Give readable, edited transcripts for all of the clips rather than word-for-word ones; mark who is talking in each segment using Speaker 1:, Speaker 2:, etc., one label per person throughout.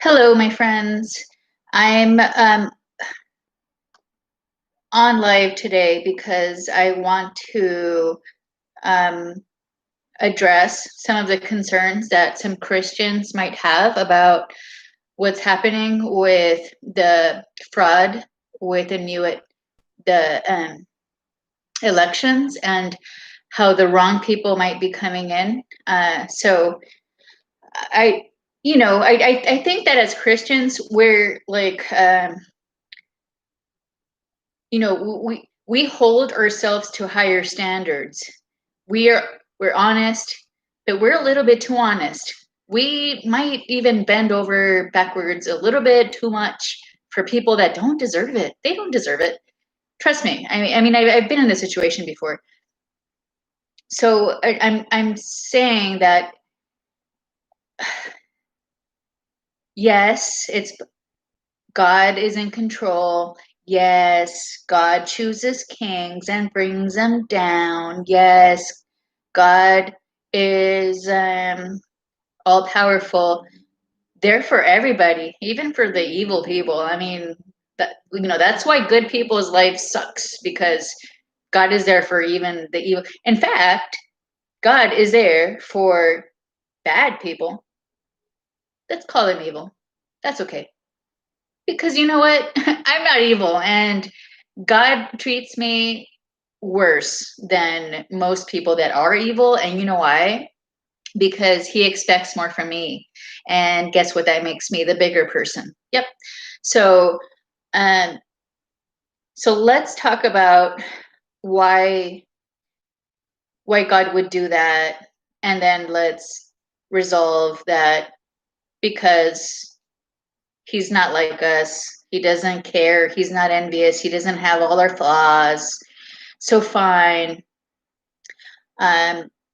Speaker 1: Hello, my friends. I'm on live today because I want to um, address some of the concerns that some Christians might have about what's happening with the fraud with the elections and how the wrong people might be coming in. So I, I think that as Christians, we're like we hold ourselves to higher standards. We're honest, but we're a little bit too honest. We might even bend over backwards a little bit too much for people that don't deserve it. They don't deserve it. Trust me. I've been in this situation before. So I'm saying that yes, it's God is in control. Yes, God chooses kings and brings them down. Yes, God is all powerful. They're for everybody, even for the evil people. I mean, that's why good people's life sucks because God is there for even the evil. In fact, God is there for bad people. Let's call them evil. That's okay. Because you know what? I'm not evil and God treats me worse than most people that are evil. And you know why? Because he expects more from me. And guess what? That makes me the bigger person. Yep. So, um, so let's talk about why why God would do that, and then let's resolve that because he's not like us. He doesn't care. He's not envious. He doesn't have all our flaws. So fine.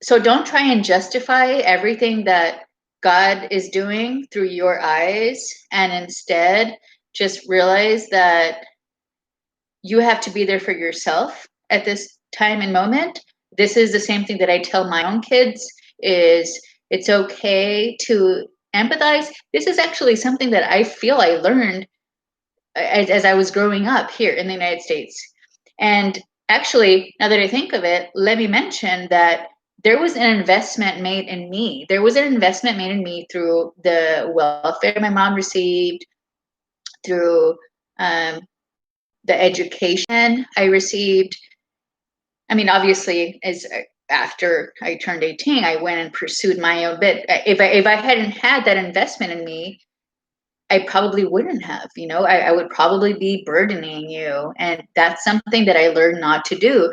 Speaker 1: So don't try and justify everything that God is doing through your eyes, and instead just realize that you have to be there for yourself at this time and moment. This is the same thing that I tell my own kids is it's okay to empathize. This is actually something that I feel I learned as I was growing up here in the United States. And actually, now that I think of it, let me mention that there was an investment made in me. There was an investment made in me through the welfare my mom received, through um, the education I received. I mean, obviously, as after I turned 18, I went and pursued my own bit. If I hadn't had that investment in me, I probably wouldn't have, I would probably be burdening you. And that's something that I learned not to do.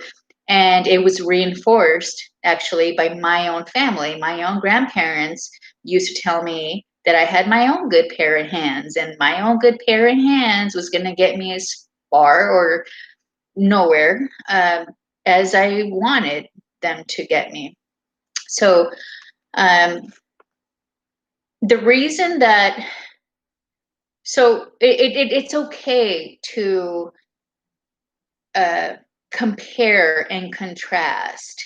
Speaker 1: And it was reinforced actually by my own family. My own grandparents used to tell me that I had my own good pair of hands, and my own good pair of hands was going to get me as far or nowhere as I wanted them to get me. So um, the reason that it's okay to uh, compare and contrast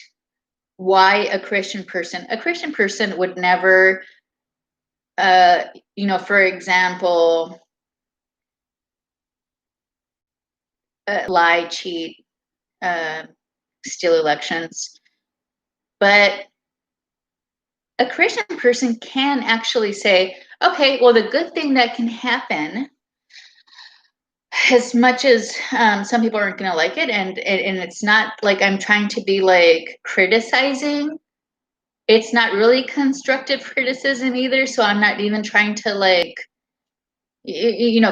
Speaker 1: why a Christian person would never for example lie, cheat, uh, steal elections, but a Christian person can actually say, okay, well, the good thing that can happen, as much as some people aren't going to like it, and it's not like I'm trying to be like criticizing. It's not really constructive criticism either, so I'm not even trying to like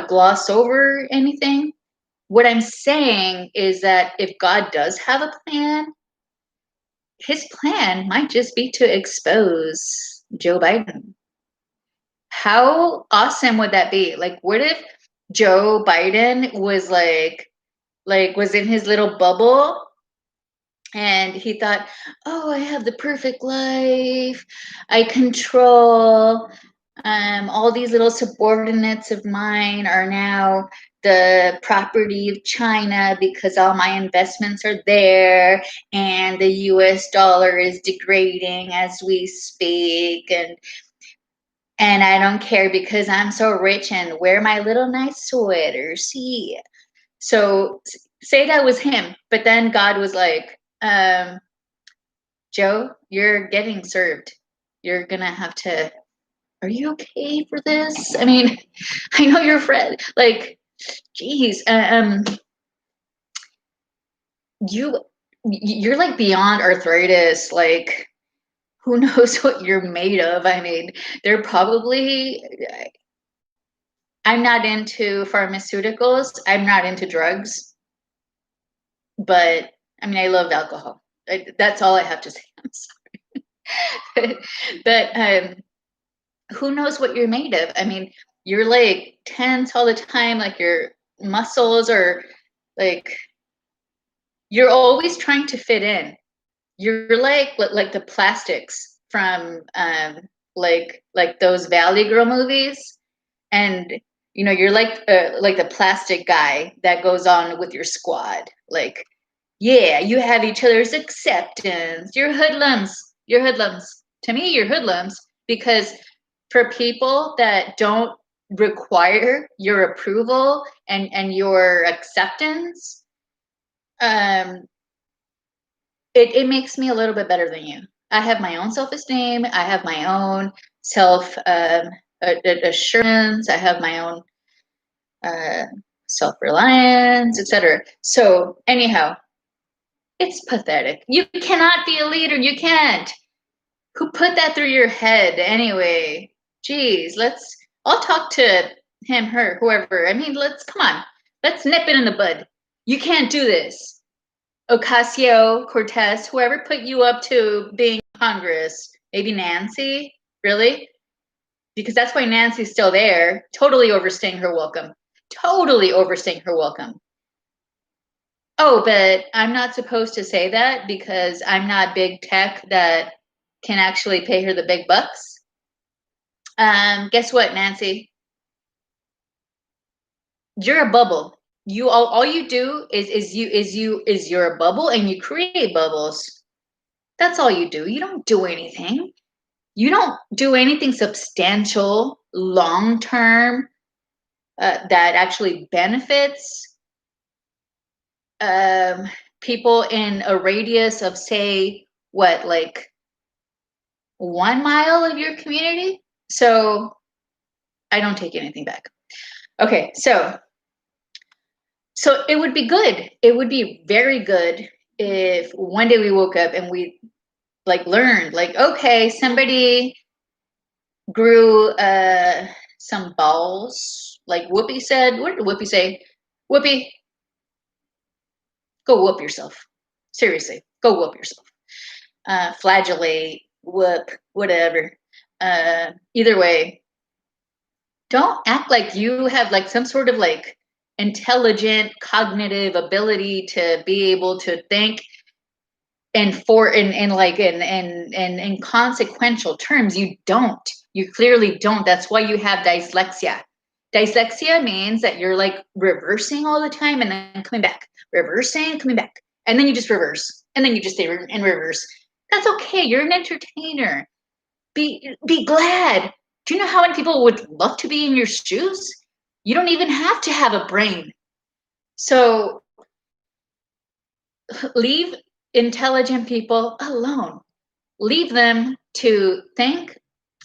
Speaker 1: gloss over anything. What I'm saying is that if God does have a plan, his plan might just be to expose Joe Biden. How awesome would that be? Like, what if Joe Biden was was in his little bubble and he thought, oh, I have the perfect life. I control all these little subordinates of mine are now the property of China because all my investments are there, and the US dollar is degrading as we speak. And And I don't care because I'm so rich and wear my little nice sweaters. See. So say that was him, but then God was like, Joe, you're getting served. You're gonna have to. Are you okay for this? I mean, I know you're Fred. Like, geez, you're like beyond arthritis. Like, who knows what you're made of? I mean, they're probably. I'm not into pharmaceuticals. I'm not into drugs, but I mean, I love alcohol. That's all I have to say. I'm sorry, but who knows what you're made of? I mean, you're like tense all the time, like your muscles are like you're always trying to fit in. You're like the plastics from like those Valley Girl movies, and you're like the plastic guy that goes on with your squad. Like, yeah, you have each other's acceptance. You're hoodlums. You're hoodlums. To me, you're hoodlums because for people that don't require your approval and your acceptance, um, it makes me a little bit better than you. I have my own self-esteem. I have my own self assurance. I have my own uh, self-reliance, etc. So anyhow, it's pathetic. You cannot be a leader. You can't. Who put that through your head anyway? Geez, I'll talk to him, her, whoever. I mean, come on. Let's nip it in the bud. You can't do this. Ocasio-Cortez, whoever put you up to being Congress, maybe Nancy, really? Because that's why Nancy's still there, totally overstaying her welcome. Totally overstaying her welcome. Oh, but I'm not supposed to say that because I'm not big tech that can actually pay her the big bucks. Guess what, Nancy? You're a bubble. You all you do is you're a bubble and you create bubbles. That's all you do. You don't do anything. You don't do anything substantial, long term, that actually benefits um, people in a radius of, say, what, like 1 mile of your community? So I don't take anything back. Okay, so it would be good. It would be very good if one day we woke up and we like learned, like, okay, somebody grew some balls, like Whoopi said. What did Whoopi say? Whoopi, go whoop yourself. Seriously, go whoop yourself. Flagellate, whoop, whatever. Either way, don't act like you have like some sort of like intelligent cognitive ability to be able to think in consequential terms. You don't. You clearly don't. That's why you have dyslexia. Dyslexia means that you're like reversing all the time and then coming back, reversing, coming back, and then you just reverse, and then you just stay in reverse. That's okay. You're an entertainer. Be glad. Do you know how many people would love to be in your shoes? You don't even have to have a brain. So leave intelligent people alone. Leave them to think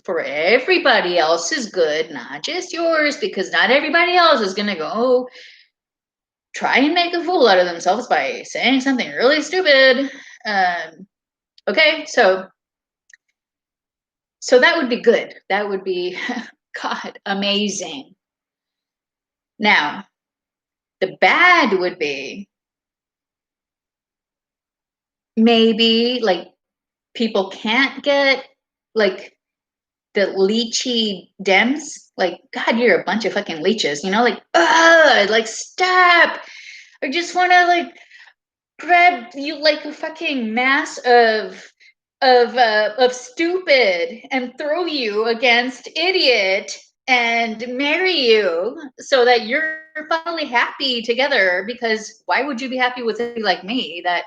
Speaker 1: for everybody else's good, not just yours, because not everybody else is going to go try and make a fool out of themselves by saying something really stupid. Okay, so that would be good. That would be, God, amazing. Now, the bad would be maybe like people can't get like the leechy Dems. Like, God, you're a bunch of fucking leeches, like, like, stop. I just want to like grab you like a fucking mass of stupid and throw you against idiot and marry you so that you're finally happy together. Because why would you be happy with somebody like me that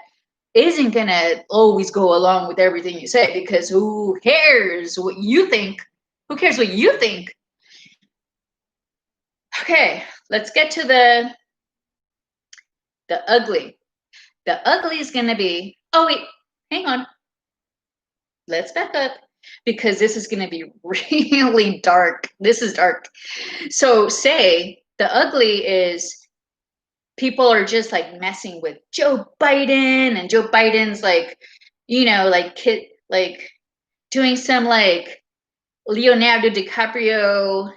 Speaker 1: isn't gonna always go along with everything you say? Because who cares what you think? Who cares what you think? Okay, let's get to the ugly. The ugly is going to be, oh wait, hang on. Let's back up because this is going to be really dark. This is dark. So say the ugly is people are just like messing with Joe Biden, and Joe Biden's like, you know, like like doing some like Leonardo DiCaprio,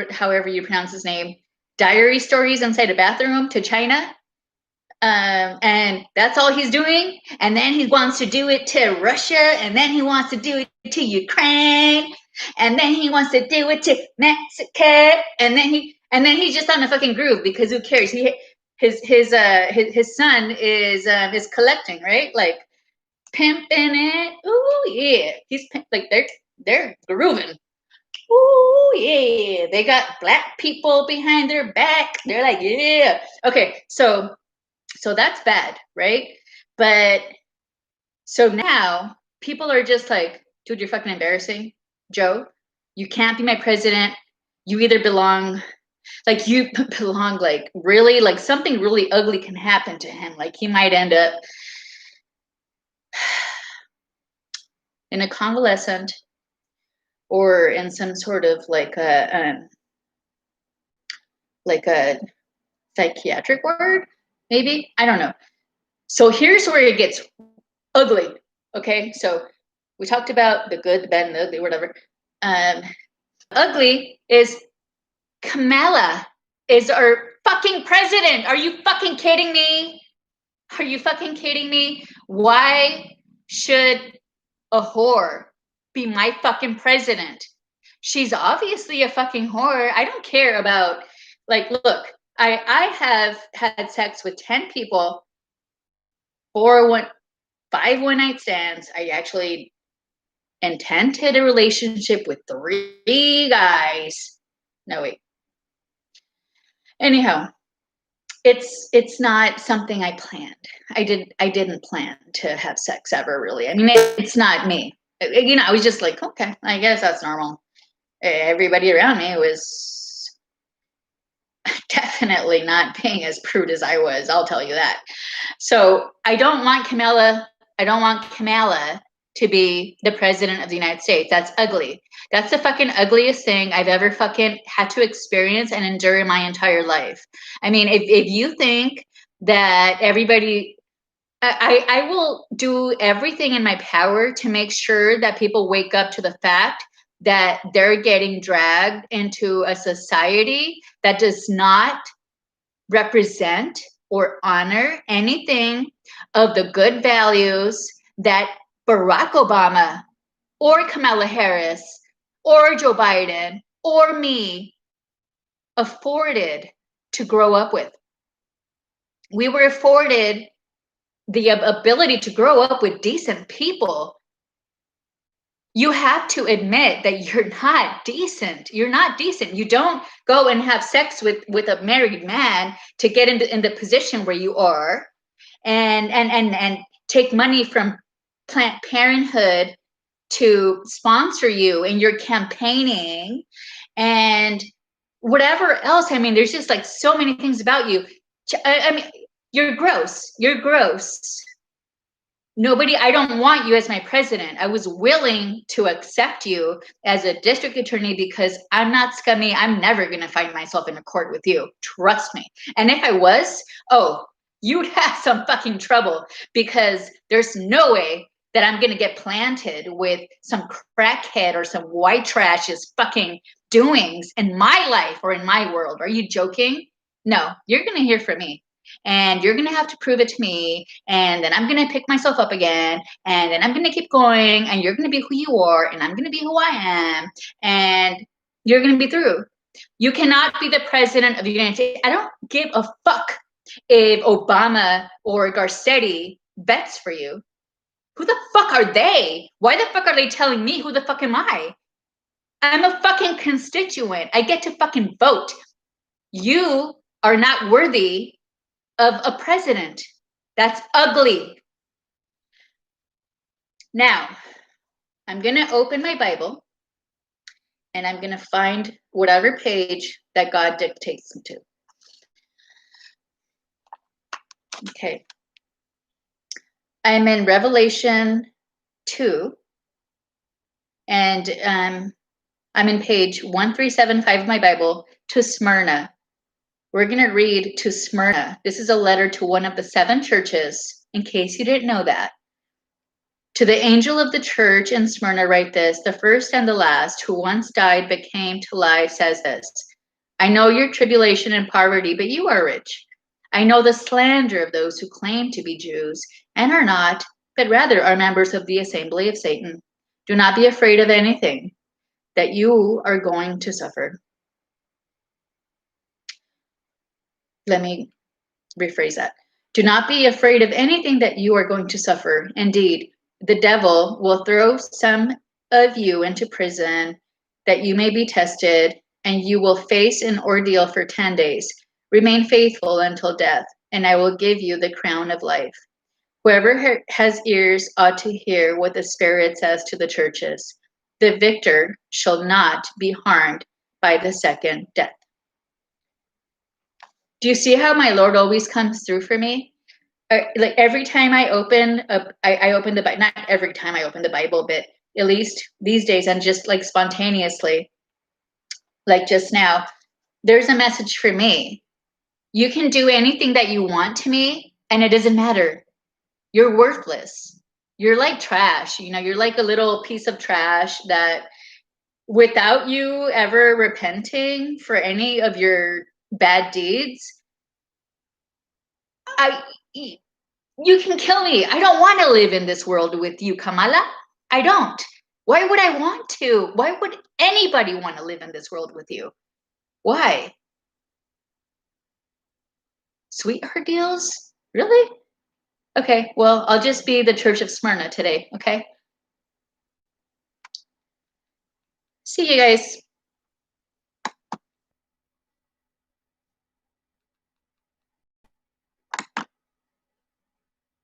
Speaker 1: however you pronounce his name, diary stories inside a bathroom to China. And that's all he's doing. And then he wants to do it to Russia, and then he wants to do it to Ukraine, and then he wants to do it to Mexico, and then he's just on a fucking groove because who cares? His son is collecting, right? Like pimping it. Ooh yeah, he's like they're grooving. Ooh yeah, they got black people behind their back. They're like yeah. Okay, so that's bad, right? But so now people are just like, dude, you're fucking embarrassing, Joe. You can't be my president. You either belong, like you belong, like really, like something really ugly can happen to him. Like he might end up in a convalescent or in some sort of like a psychiatric ward, maybe. I don't know. So here's where it gets ugly. Okay, so we talked about the good, the bad, and the ugly, whatever. Ugly is Kamala is our fucking president. Are you fucking kidding me? Are you fucking kidding me? Why should a whore be my fucking president? She's obviously a fucking whore. I don't care about, like, look, I have had sex with 10 people, 5 one-night stands. I actually intended a relationship with 3 guys. No, wait. Anyhow, it's not something I planned. I didn't plan to have sex ever, really. I mean, it's not me. You know, I was just like, okay, I guess that's normal. Everybody around me was definitely not being as prude as I was, I'll tell you that. So I don't want Kamala to be the president of the United States. That's ugly. That's the fucking ugliest thing I've ever fucking had to experience and endure in my entire life. I mean, if you think that everybody, I will do everything in my power to make sure that people wake up to the fact that they're getting dragged into a society that does not represent or honor anything of the good values that Barack Obama or Kamala Harris or Joe Biden or me afforded to grow up with. We were afforded the ability to grow up with decent people. You have to admit that you're not decent. You're not decent. You don't go and have sex with a married man to get in the position where you are, and take money from Planned Parenthood to sponsor you in your campaigning and whatever else. I mean, there's just like so many things about you. I mean, you're gross. You're gross. I don't want you as my president. I was willing to accept you as a district attorney because I'm not scummy. I'm never going to find myself in a court with you. Trust me. And if I was, oh, you'd have some fucking trouble because there's no way that I'm going to get planted with some crackhead or some white trash's fucking doings in my life or in my world. Are you joking? No, you're going to hear from me. And you're going to have to prove it to me. And then I'm going to pick myself up again. And then I'm going to keep going. And you're going to be who you are. And I'm going to be who I am. And you're going to be through. You cannot be the president of the United States. I don't give a fuck if Obama or Garcetti vets for you. Who the fuck are they? Why the fuck are they telling me who the fuck am I? I'm a fucking constituent. I get to fucking vote. You are not worthy of a president. That's ugly. Now, I'm going to open my Bible and I'm going to find whatever page that God dictates me to. Okay. I'm in Revelation 2, and I'm in page 1375 of my Bible, to Smyrna. We're going to read to Smyrna. This is a letter to one of the 7 churches, in case you didn't know that. To the angel of the church in Smyrna write this: the first and the last, who once died but came to life, says this: I know your tribulation and poverty, but you are rich. I know the slander of those who claim to be Jews and are not, but rather are members of the assembly of Satan. Do not be afraid of anything that you are going to suffer. Let me rephrase that. Do not be afraid of anything that you are going to suffer. Indeed, the devil will throw some of you into prison that you may be tested, and you will face an ordeal for 10 days. Remain faithful until death, and I will give you the crown of life. Whoever has ears ought to hear what the Spirit says to the churches. The victor shall not be harmed by the second death. Do you see how my Lord always comes through for me? Like every time I open I open the Bible, not every time I open the Bible, but at least these days, and just like spontaneously, like just now, there's a message for me. You can do anything that you want to me, and it doesn't matter. You're worthless. You're like trash. You're like a little piece of trash that, without you ever repenting for any of your bad deeds, you can kill me. I don't want to live in this world with you, Kamala. I don't. Why would I want to? Why would anybody want to live in this world with you? Why? Sweetheart deals? Really? Okay, well, I'll just be the Church of Smyrna today, okay? See you guys.